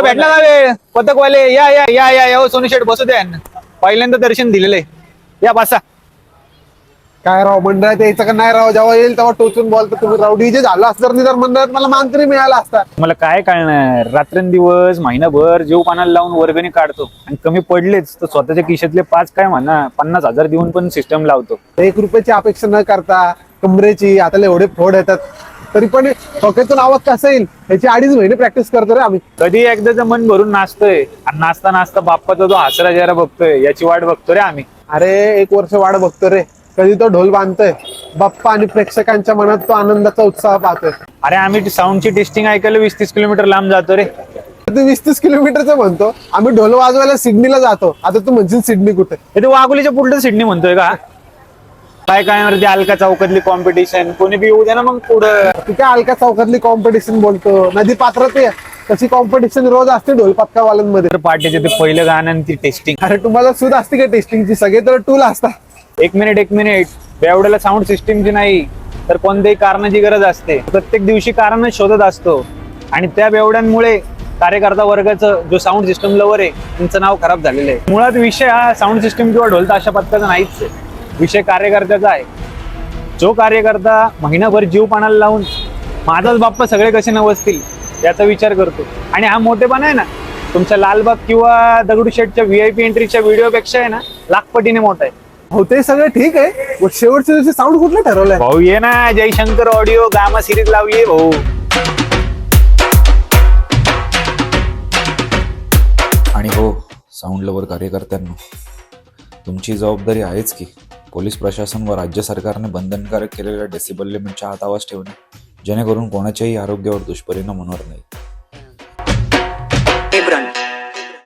भेटला ना वेळ. पथकवाले या या या या या सोनू शेठ बसू द्या. पहिल्यांदा दर्शन दिलेलं आहे, या बसा. काय राव, मंडळात यायचं का नाही राव? जेव्हा येईल तेव्हा टोचून बोलतो तुम्ही राव. डीजे झाला असतं तर मंडळात मला मानकरी मिळाला असता. मला काय कळणार, रात्रंदिवस महिनाभर जीव पानाला लावून वर्गणी काढतो आणि कमी पडलेच तर स्वतःच्या खिशातले 5 काय म्हणा 50,000 देऊन पण सिस्टम लावतो. 1 रुपयाची अपेक्षा न करता कमरेची हाताला एवढे फोड येतात तरी पण डोक्यातून आवाज कसा येईल याची 2.5 महिने प्रॅक्टिस करतो रे आम्ही. कधी एकदाच मन भरून नाचतोय आणि नाचता नाचता बाप्पाचा जो हसरा चेहरा बघतोय याची वाट बघतो रे आम्ही. अरे 1 वर्ष वाट बघतो रे, कधी तो ढोल बांधतोय बाप्पा आणि प्रेक्षकांच्या मनात तो आनंदाचा उत्साह पाहतोय. अरे आम्ही साऊंडची टेस्टिंग ऐकायला 20-30 किलोमीटर लांब जातो रे. तू 20-30 किलोमीटरचं म्हणतो, आम्ही ढोल वाजवायला सिडनीला जातो. आता तू म्हणशील सिडनी कुठे? हे तू वाघोलीच्या पुढलं सिडनी म्हणतोय का? काय काय वरती अलका चौकातली कॉम्पिटिशन कोणी बी येऊ दे ना मग पुढं. तू काय अलका चौकातली कॉम्पिटिशन बोलतो? नदी पात्रात ये तशी कॉम्पिटिशन रोज असते ढोल पथकावाल्यांमध्ये. तर पार्टीचे ते पहिलं गाणं आणि ती टेस्टिंग. अरे तुम्हाला सूद असते का टेस्टिंगची? सगळे तर टूल असतात. एक मिनिट बेवड्याला साऊंड सिस्टीमची नाही तर कोणत्याही कारणाची गरज असते. प्रत्येक दिवशी कारण शोधत असतो आणि त्या बेवड्यांमुळे कार्यकर्ता वर्गाचं जो साऊंड सिस्टम लवर आहे त्यांचं नाव खराब झालेलं आहे. मुळात विषय हा साऊंड सिस्टम किंवा ढोल ताशा पथकाचा नाहीच आहे, विषय कार्यकर्त्याचा आहे. जो कार्यकर्ता महिनाभर जीव पानाला लावून माझाच बाप्पा सगळे कसे नवसतील याचा विचार करतो आणि हा मोठेपणा आहे ना तुमच्या लालबाग किंवा दगडूशेठच्या VIP एंट्रीच्या व्हिडिओपेक्षा आहे ना लाखपटीने मोठा आहे. हो ते सगळं ठीक आहे, पण शेवटच्या दिवशी साऊंड कुठलं ठरवलंय? भाऊ ये ना, जयशंकर ऑडिओ गामा सिरीज लावली भाऊ. आणि हो, साऊंड लवर कार्यकर्त्यांनो, तुमची जबाबदारी आहेच की पोलीस प्रशासन व राज्य सरकारने बंधनकारक केलेल्या डेसिबल लिमिटच्या आत आवाज ठेवणे, जेणेकरून कोणाच्याही आरोग्यावर दुष्परिणाम होणार नाही.